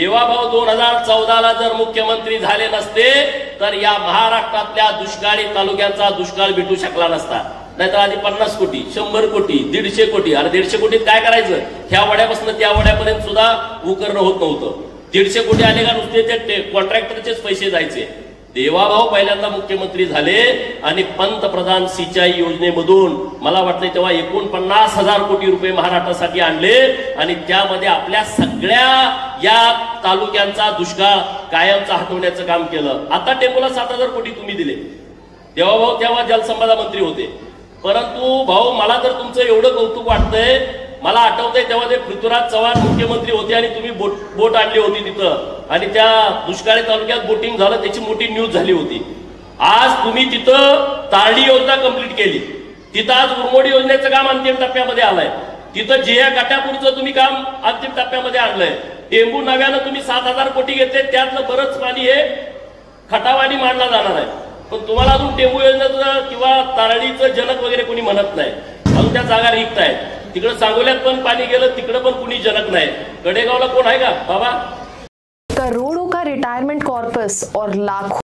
देवाभाऊ 2014ला जर मुख्यमंत्री झाले नसते तर या महाराष्ट्रातल्या दुष्काळी तालुक्यांचा दुष्काळ मिटू शकला नसता. नाहीतर आधी 50 कोटी 100 कोटी 150 कोटी, अरे 150 कोटीत काय करायचं? ह्या वड्यापासून त्या वड्यापर्यंत सुद्धा उकरणं होत नव्हतं. 150 कोटी आले का नुसते ते कॉन्ट्रॅक्टरचेच पैसे जायचे. देवाभाऊ पहिल्यांदा मुख्यमंत्री झाले आणि पंतप्रधान सिंचाई योजनेमधून मला वाटतं तेव्हा 49,000 कोटी रुपये महाराष्ट्रासाठी आणले आणि त्यामध्ये आपल्या सगळ्या या तालुक्यांचा दुष्काळ कायमचा हटवण्याचं काम केलं. आता टेंबूला 7,000 कोटी तुम्ही दिले. देवाभाऊ तेव्हा जलसंपदा मंत्री होते. परंतु भाऊ मला तर तुमचं एवढं कौतुक वाटतंय. मला आठवतंय तेव्हा ते पृथ्वीराज चव्हाण मुख्यमंत्री होते आणि तुम्ही बोट आणली होती तिथं आणि त्या दुष्काळी तालुक्यात बोटिंग झालं, त्याची मोठी न्यूज झाली होती. आज तुम्ही तिथं तारडी योजना कंप्लीट केली. तिथं आज उरमोडी योजनेचं काम अंतिम टप्प्यामध्ये आलंय. तिथं जिया काट्यापूरचं तुम्ही काम अंतिम टप्प्यामध्ये आणलंय. टेंबू नव्यानं तुम्ही 7,000 कोटी घेतले, त्यातलं बरंच पाणी हे खटावानी मांडला जाणार आहे. पण तुम्हाला अजून टेंबू योजनेचं किंवा तारडीचं जनक वगैरे कोणी म्हणत नाही. अजून त्या जागा रिक्त आहेत. तिकडे सांगोल्यात पण पाणी गेलं, तिकडे पण कुणी जनक नाही. कडेगावला कोण आहे का बाबा? करोड़ों का रिटायरमेंट कॉर्पस और लाखों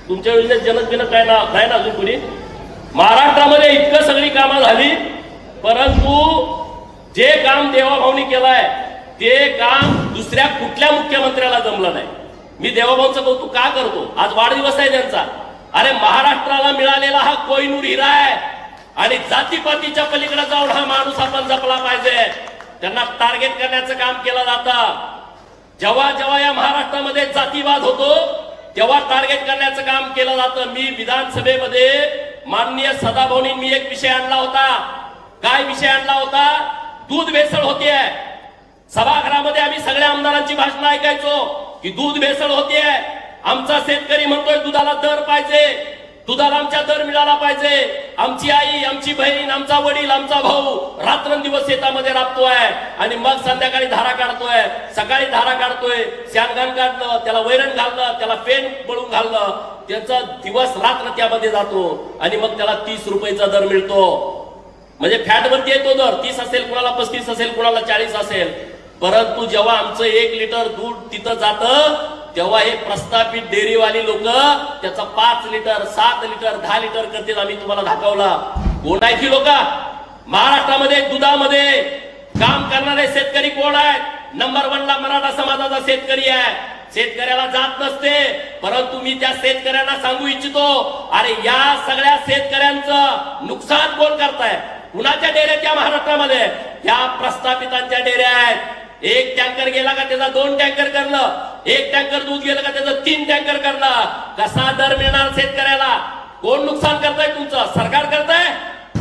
तुमच्या योजनेत जनक बिनक काय नाही ना अजून कुणी. महाराष्ट्रामध्ये इतकं सगळी कामं झाली, परंतु जे काम देवाभाऊनी केलंय ते काम दुसऱ्या कुठल्या मुख्यमंत्र्याला जमलं नाही. मी देवाभाऊचं कौतुक का करतो? आज वाढदिवस आहे त्यांचा. अरे महाराष्ट्राला मिळालेला हा कोहिनूर हिरा आहे आणि जातीपातीच्या पलीकडे जाऊन हा माणूस आपण जपला पाहिजे. त्यांना टार्गेट करण्याचं काम केलं जातं. जेव्हा जेव्हा या महाराष्ट्रामध्ये जातीवाद होतो तेव्हा टार्गेट करण्याचं काम केलं जातं. मी विधानसभेमध्ये माननीय सदाभाऊंनी मी एक विषय आणला होता. काय विषय आणला होता? दूध भेसळ होतीये. सभागृहामध्ये आम्ही सगळ्या आमदारांची भाषणं ऐकायचो की दूध भेसळ होतीये. आमचा शेतकरी म्हणतोय दुधाला दर पाहिजे, दुधाला आमच्या दर मिळाला पाहिजे. आमची आई, आमची बहीण, आमचा वडील, आमचा भाऊ रात्रंदिवस शेतामध्ये राबतोय आणि मग संध्याकाळी धारा काढतोय, सकाळी धारा काढतोय, शानगान काढलं, त्याला वैरण घाललं, त्याला पेन बळून घाललं, त्याचा दिवस रात्र त्यामध्ये जातो आणि मग त्याला 30 रुपयाचा दर मिळतो. म्हणजे फॅट वरती येतो दर. 30 असेल, कुणाला 35 असेल, कुणाला 40 असेल. परंतु जेव्हा आमचं 1 लिटर दूध तिथं जातं तेव्हा हे प्रस्थापित डेअरीवाली लोक त्याचा 5 लिटर 7 लिटर 10 लिटर करतील. आम्ही तुम्हाला दाखवला. कोण आहे ती लोक? महाराष्ट्रामध्ये दुधामध्ये काम करणारे शेतकरी कोण आहेत? नंबर 1 ला मराठा समाजाचा शेतकरी आहे. शेतकऱ्याला जात नसते, परंतु मी त्या शेतकऱ्यांना सांगू इच्छितो, अरे या सगळ्या शेतकऱ्यांचं नुकसान कोण करताय? कुणाच्या डेऱ्यात या महाराष्ट्रामध्ये? या प्रस्थापितांच्या डेऱ्या आहेत. 1 टँकर गेला का त्याचा 2 टँकर करणं, 1 टँकर दूध गेलं का त्याचं 3 टँकर करणं. कसा दर मिळणार शेतकऱ्याला? कोण नुकसान करताय? तुमचं सरकार करताय.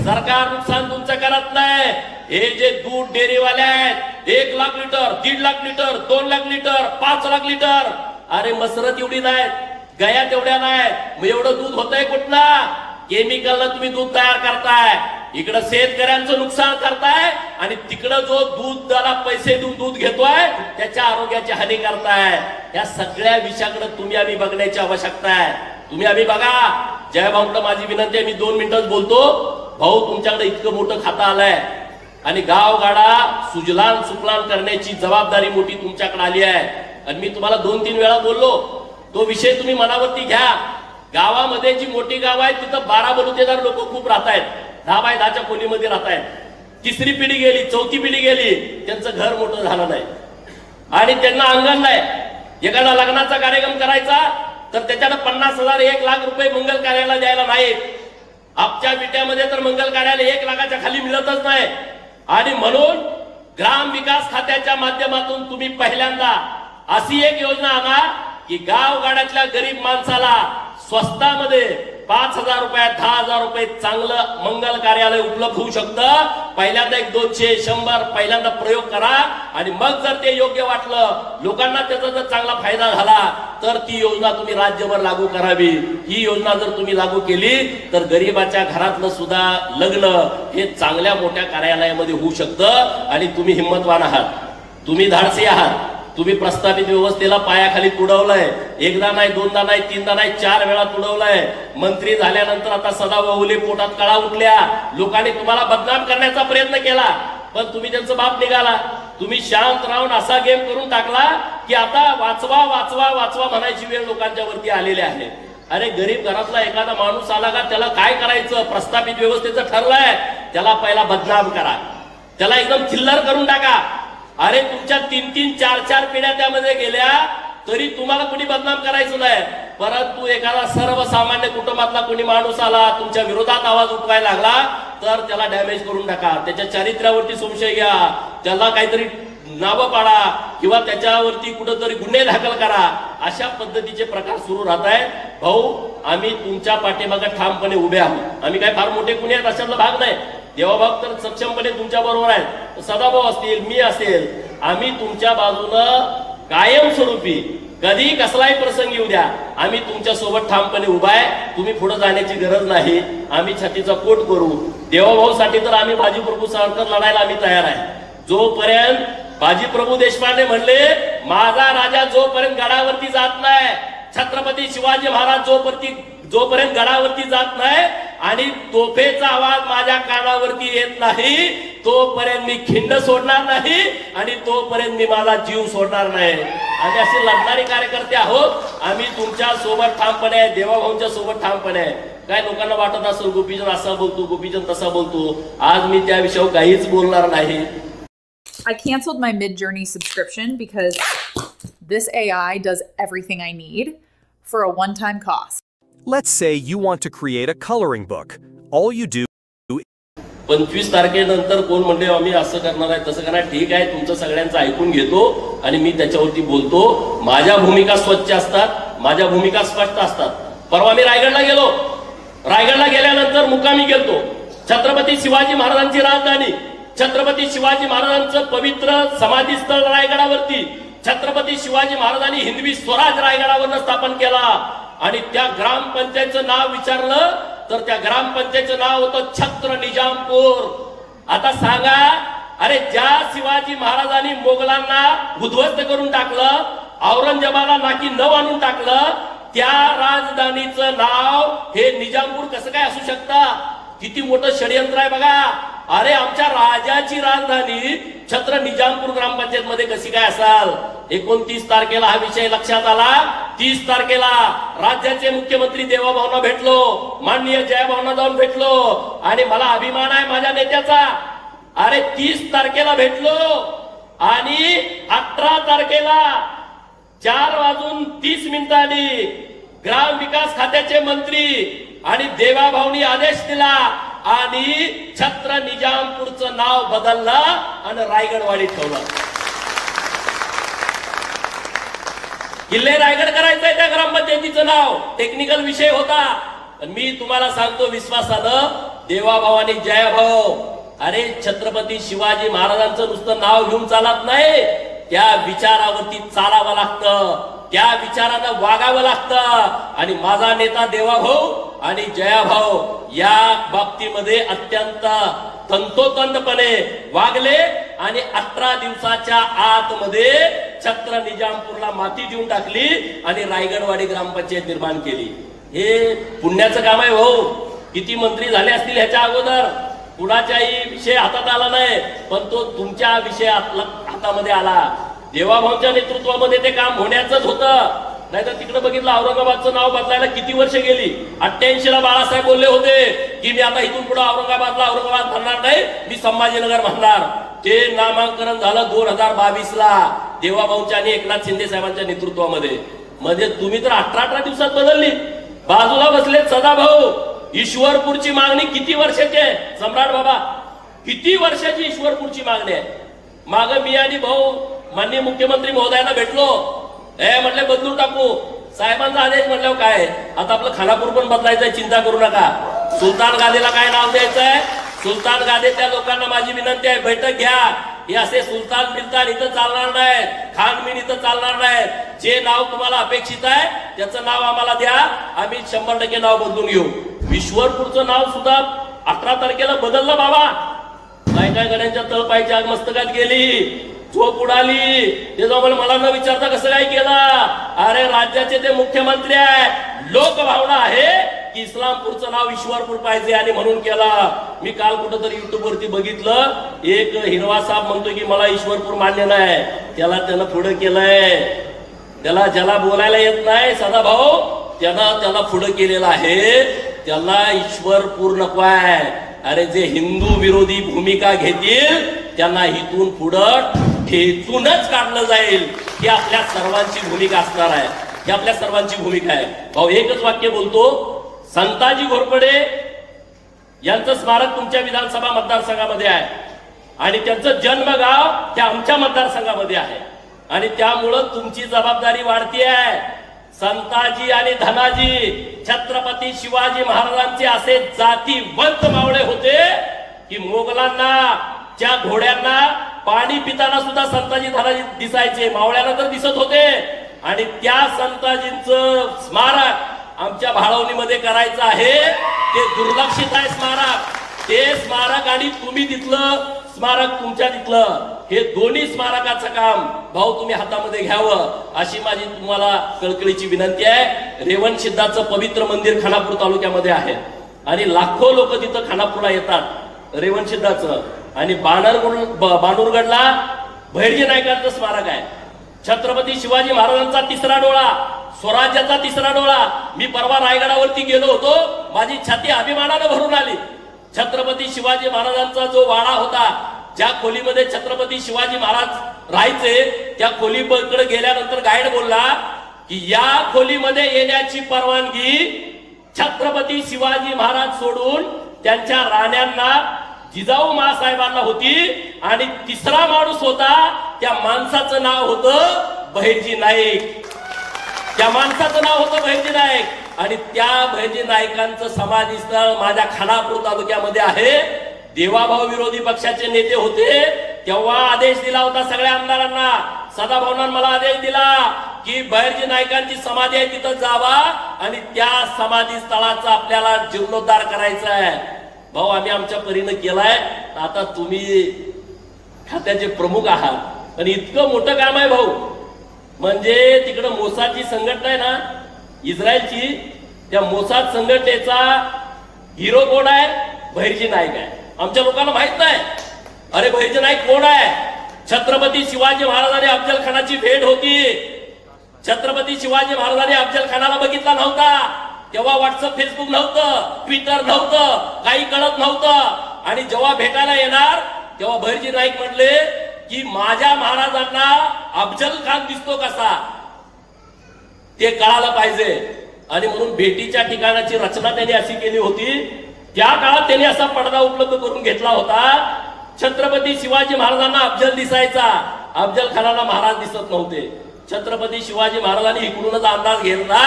सरकार नुकसान तुमचं करत नाही. हे जे दूध डेअरीवाले आहेत 1 lakh litre, 1.5 lakh litre, 2 lakh litre, 5 lakh litre. अरे मसरत एवढी नाही, गया तेवढ्या नाही. मग एवढं दूध होतंय कुठला? केमिकलला तुम्ही दूध तयार करताय. इकडे शेतकऱ्यांचं नुकसान करताय आणि तिकडे जो दूधदाला पैसे देऊन दूध घेतोय त्याच्या आरोग्याची हानी करताय. या सगळ्या विषयाकडे तुम्ही आम्ही बघण्याची आवश्यकता आहे. तुम्ही आम्ही बघा. जयभाऊंना माझी विनंती आहे, मी 2 मिनिटच बोलतो. भाऊ तुमच्याकडे इतकं मोठं खातं आलंय आणि गावगाडा सुजलान सुफलान करण्याची जबाबदारी मोठी तुमच्याकडे आली आहे. आणि मी तुम्हाला 2-3 वेळा बोललो, तो विषय तुम्ही मनावरती घ्या. गावामध्ये जी मोठी गाव आहेत तिथं 12 बलुतेदार लोक खूप राहत आहेत. 10 बाय 10च्या खोलीमध्ये राहत आहेत. 3री पिढी गेली, 4थी पिढी गेली, त्यांचं घर मोठं झालं नाही आणि त्यांना अंगण नाही. एखादा लग्नाचा कार्यक्रम करायचा तर त्याच्यानं 50,000 1 लाख रुपये मंगल कार्याला द्यायला नाहीत. आमच्या विट्यामध्ये तर मंगल कार्याला 1 लाखाच्या खाली मिळतच नाही. आणि म्हणून ग्राम विकास खात्याच्या माध्यमातून तुम्ही पहिल्यांदा अशी एक योजना आणा की गावगाड्यातल्या गरीब माणसाला स्वस्तामध्ये 5,000 रुपयात 10,000 रुपये चांगलं मंगल कार्यालय उपलब्ध होऊ शकतं. पहिल्यांदा 200 100 पहिल्यांदा प्रयोग करा आणि मग जर ते योग्य वाटलं, लोकांना त्याचा जर चांगला फायदा झाला तर ती योजना तुम्ही राज्यभर लागू करावी. ही योजना जर तुम्ही लागू केली तर गरीबाच्या घरातलं सुद्धा लग्न हे चांगल्या मोठ्या कार्यालयामध्ये होऊ शकतं. आणि तुम्ही हिंमतवान आहात, तुम्ही धाडसी आहात. तुम्ही प्रस्थापित व्यवस्थेला पायाखाली तुडवलंय. एकदा नाही, 2दा नाही, 3दा नाही, 4 वेळा तुडवलंय. मंत्री झाल्यानंतर आता सदाभाऊले पोटात कळा उठल्या. लोकांनी तुम्हाला बदनाम करण्याचा प्रयत्न केला. पण तुम्ही त्यांचं बाप निघाला. तुम्ही शांत राहून असा गेम करून टाकला की आता वाचवा वाचवा वाचवा म्हणायची वेळ लोकांच्या वरती आलेली आहे. अरे गरीब घरातला एखादा माणूस आला का त्याला काय करायचं, प्रस्थापित व्यवस्थेचं ठरलंय, त्याला पहिला बदनाम करा, त्याला एकदम थिल्लर करून टाका. अरे तुमच्या 3-3, 4-4 पिढ्या त्यामध्ये गेल्या तरी तुम्हाला कोणी बदनाम करायचं नाही. परंतु एखादा सर्वसामान्य कुटुंबातला कोणी माणूस आला तुमच्या विरोधात आवाज उठवायला लागला तर त्याला डॅमेज करून टाका, त्याच्या चारित्र्यावरती संशय घ्या, त्याला काहीतरी नावं पाडा किंवा त्याच्यावरती कुठंतरी गुन्हे दाखल करा. अशा पद्धतीचे प्रकार सुरू राहत आहेत. भाऊ, आम्ही तुमच्या पाठीमागे ठामपणे उभे आहोत. आम्ही काय फार मोठे कुणी आहेत अशातला भाग नाही. देवाभाग तर सक्षमपणे तुमच्या बरोबर आहेत. सदाभाऊ असतील, मी असेल, आम्ही तुमच्या बाजूनं कायमस्वरूपी कधी कसलाही प्रसंग येऊ द्या आम्ही तुमच्या सोबत ठामपणे उभा आहे. तुम्ही पुढे जाण्याची गरज नाही. आम्ही छातीचा कोट करू. देवाभाऊसाठी तर आम्ही बाजीप्रभू सावरकर लढायला आम्ही तयार आहे. जोपर्यंत बाजीप्रभू देशपांडे म्हणले माझा राजा जोपर्यंत गडावरती जात नाही, छत्रपती शिवाजी महाराज जोपर्यंत गडावरती जात नाही आणि तोफेचा आवाज माझ्या कानावरती येत नाही तोपर्यंत मी खिंड सोडणार नाही आणि तोपर्यंत मी माझा जीव सोडणार नाही. आम्ही असे लढणारे कार्यकर्ते आहोत. आम्ही तुमच्या सोबत ठामपणे आहे, देवाभाऊंच्या सोबत ठामपणे आहे. काय लोकांना वाटत असेल गोपीचंद असा बोलतो, गोपीचंद तसा बोलतो, आज मी त्या विषयावर काहीच बोलणार नाही. I canceled my Midjourney subscription because this AI does everything I need for a one-time cost. Let's say you want to create a coloring book. All you do 25 तारखेनंतर कोण म्हणले आम्ही असं करणार आहे तसं करणार. ठीक आहे, तुमचं सगळ्यांचं ऐकून घेतो आणि मी त्याच्यावरती बोलतो. माझ्या भूमिका स्वच्छ असतात, माझ्या भूमिका स्पष्ट असतात. परवा मी रायगडला गेलो. रायगडला गेल्यानंतर मुक्कामी गेलतो. छत्रपती शिवाजी महाराजांची राजधानी, छत्रपती शिवाजी महाराजांचं पवित्र समाधी स्थळ रायगडावरती छत्रपती शिवाजी महाराजांनी हिंदवी स्वराज रायगडावर स्थापन केला आणि त्या ग्रामपंचायतचं नाव विचारलं तर त्या ग्रामपंचायतचं नाव होतं छत्र निजामपूर. आता सांगा, अरे ज्या शिवाजी महाराजांनी मोगलांना उद्ध्वस्त करून टाकलं, औरंगजेबाला नाकी नऊ आणून टाकलं, त्या राजधानीचं नाव हे निजामपूर कसं काय असू शकतं? किती मोठं षडयंत्र आहे बघा. अरे आमच्या राजाची राजधानी छत्र निजामपूर ग्रामपंचायत मध्ये कशी काय असाल? 29 तारखेला हा विषय लक्षात आला. 30 तारखेला राज्याचे मुख्यमंत्री देवाभाऊंना भेटलो, माननीय जयाभाऊंना जाऊन भेटलो आणि मला अभिमान आहे माझ्या नेत्याचा. अरे 30 तारखेला भेटलो आणि 18 तारखेला 4:30 ग्राम विकास खात्याचे मंत्री आणि देवाभाऊंनी आदेश दिला आणि छत्र निजामपूरचं नाव बदललं आणि रायगडवाडी ठेवलं. किल्ले रायगड करायचंय त्या ग्रामपंचायतीचं नाव. टेक्निकल विषय होता. मी तुम्हाला सांगतो विश्वासानं, देवाभाऊ आणि जयाभाऊ, अरे छत्रपती शिवाजी महाराजांचं नुसतं नाव घेऊन चालत नाही, त्या विचारावरती चालावं लागतं, त्या विचारानं वागावं लागतं. आणि माझा नेता देवाभाऊ आणि जयाभाऊ या बाबतीमध्ये अत्यंत तंतोतंतपणे वागले आणि 18 दिवसाच्या आतमध्ये छत्र निजामपूरला माती देऊन टाकली आणि रायगडवाडी ग्रामपंचायत निर्माण केली. हे पुण्याचं काम आहे भाऊ. किती मंत्री झाले असतील ह्याच्या अगोदर, कुणाच्याही विषय हातात आला नाही, पण तो तुमच्या विषय हातामध्ये आला. देवाभाऊंच्या नेतृत्वामध्ये ते काम होण्याचंच होतं. नाहीतर तिकडे बघितलं औरंगाबादचं नाव बदलायला किती वर्ष गेली. 88ला बाळासाहेब बोलले होते की मी आता इथून पुढे औरंगाबाद म्हणणार नाही, मी संभाजीनगर म्हणणार. ते नामांकन झालं 2022ला देवाभाऊंच्या आणि एकनाथ शिंदे साहेबांच्या नेतृत्वामध्ये. म्हणजे तुम्ही तर 18 दिवसात बदलली. बाजूला बसले सदाभाऊ. ईश्वरपूरची मागणी किती वर्षाची आहे सम्राट बाबा? किती वर्षाची ईश्वरपूरची मागणी आहे? माग मी आणि भाऊ माननीय मुख्यमंत्री महोदयांना भेटलो. म्हटले बदलून टाकू. साहेबांचा आदेश म्हटल्यावर काय, आता आपलं खानापूर पण बदलायचंय, चिंता करू नका. सुलतान गादेला काय नाव द्यायचंय? सुलतान गादे. त्या लोकांना माझी विनंती आहे, बैठक घ्या. हे असे सुलतान बिलतान इथं चालणार नाही, खानमीन इथं चालणार नाही. जे नाव तुम्हाला अपेक्षित आहे त्याचं नाव आम्हाला द्या, आम्ही 100% नाव बदलून घेऊ. ईश्वरपूरचं नाव सुद्धा 18 तारखेला बदललं बाबा. काय काय गड्यांच्या तळपायच्या मस्तकात गेली, झोप उडाली. ते जाऊन मला न विचारता कसं काय केलं? अरे राज्याचे ते मुख्यमंत्री आहे, लोकभावना आहे की इस्लामपूरचं नाव ईश्वरपूर पाहिजे आणि म्हणून केला. मी काल कुठंतरी युट्यूबवरती बघितलं, एक हिरवा साप म्हणतो की मला ईश्वरपूर मान्य नाही, त्यानं पुढं केलंय, ज्याला बोलायला येत नाही सदाभाऊ त्याला पुढं केलेलं आहे, त्याला ईश्वरपूर नको आहे. अरे जे हिंदू विरोधी भूमिका घेतील त्यांना इथून पुढं ठेचूनच काढलं जाईल. ही आपल्या सर्वांची भूमिका असणार आहे, ही आपल्या सर्वांची भूमिका आहे. भाऊ एकच वाक्य बोलतो, संताजी घोरपडे यांचं स्मारक तुमच्या विधानसभा मतदारसंघामध्ये आहे आणि त्यांचं जन्मगाव हे आमच्या मतदारसंघामध्ये आहे आणि त्यामुळं तुमची जबाबदारी वाढती आहे. संताजी आणि धनाजी छत्रपती शिवाजी महाराजांचे असे जातीवंत मावळे होते की मोगलांना त्या घोड्यांना पाणी पिताना सुद्धा संताजी धनाजी दिसायचे, मावळ्यांना तर दिसत होते. आणि त्या संताजींचं स्मारक आमच्या भाळवणीमध्ये करायचं आहे. ते दुर्लक्षित आहे स्मारक, ते स्मारक आणि तुम्ही तिथलं स्मारक तुमच्या तिथलं, हे दोन्ही स्मारकाचं काम भाऊ तुम्ही हातामध्ये घ्यावं अशी माझी तुम्हाला कळकळीची विनंती आहे. रेवण सिद्धाचं पवित्र मंदिर खानापूर तालुक्यामध्ये आहे आणि लाखो लोक तिथं खानापूरला येतात रेवण सिद्धाचं. आणि बाणूरगडला भैरजी नायकांचं स्मारक आहे. छत्रपती शिवाजी महाराजांचा तिसरा डोळा, स्वराज्याचा तिसरा डोळा. मी परवा रायगडावरती गेलो होतो, माझी छाती अभिमानानं भरून आली. छत्रपती शिवाजी महाराजांचा जो वाडा होता, ज्या खोलीमध्ये छत्रपती शिवाजी महाराज राहायचे, त्या खोलीकडे गेल्यानंतर गाईड बोलला की या खोलीमध्ये येण्याची परवानगी छत्रपती शिवाजी महाराज सोडून त्यांच्या राण्यांना जिजाऊ मासाहेबांना होती आणि तिसरा माणूस होता, त्या माणसाचं नाव होतं बहिर्जी नाईक. त्या माणसाचं नाव होतं बहिर्जी नाईक आणि त्या बहिर्जी नाईकांचं समाधी स्थळ माझ्या खानापूर तालुक्यामध्ये आहे. देवाभाऊ विरोधी पक्षाचे नेते होते तेव्हा आदेश दिला होता सगळ्या आमदारांना, सदाभाऊंना मला आदेश दिला की बहिर्जी नाईकांची समाधी आहे तिथं जावा आणि त्या समाधी स्थळाचा आपल्याला जीर्णोद्धार करायचा आहे. भाऊ आम्ही आमच्या परीनं केलाय, आता तुम्ही खात्याचे प्रमुख आहात पण इतकं मोठं काम आहे भाऊ. म्हणजे तिकडं मोसादची संघटना आहे ना इस्रायलची, त्या मोसाद संघटनेचा हिरो कोण आहे? बहिर्जी नाईक आहे. आमच्या लोकांना माहित नाही. अरे बहिर्जी नाईक कोण आहे? छत्रपती शिवाजी महाराजांनी अफजल खानाची भेट होती. छत्रपती शिवाजी महाराजांनी अफजल खानाला बघितला नव्हता तेव्हा व्हॉट्सअप फेसबुक नव्हतं, ट्विटर नव्हतं, काही कळत नव्हतं. आणि जेव्हा भेटायला येणार तेव्हा बहिर्जी नाईक म्हणले की माझ्या महाराजांना अफजल खान दिसतो कसा ते कळायला पाहिजे. आणि म्हणून भेटीच्या ठिकाणाची रचना त्यांनी अशी केली होती. त्या काळात त्यांनी असा पडदा उपलब्ध करून घेतला होता. छत्रपती शिवाजी महाराजांना अफजल दिसायचा, अफजल खानाला महाराज दिसत नव्हते. छत्रपती शिवाजी महाराजांनी इकडूनच अंदाज घेतला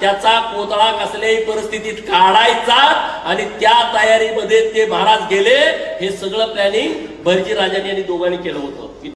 त्याचा कोतळा कसल्याही परिस्थितीत काढायचा आणि त्या तयारीमध्ये ते महाराज गेले. हे सगळं प्लॅनिंग बहिर्जी राजांनी आणि दोघांनी केलं होतं.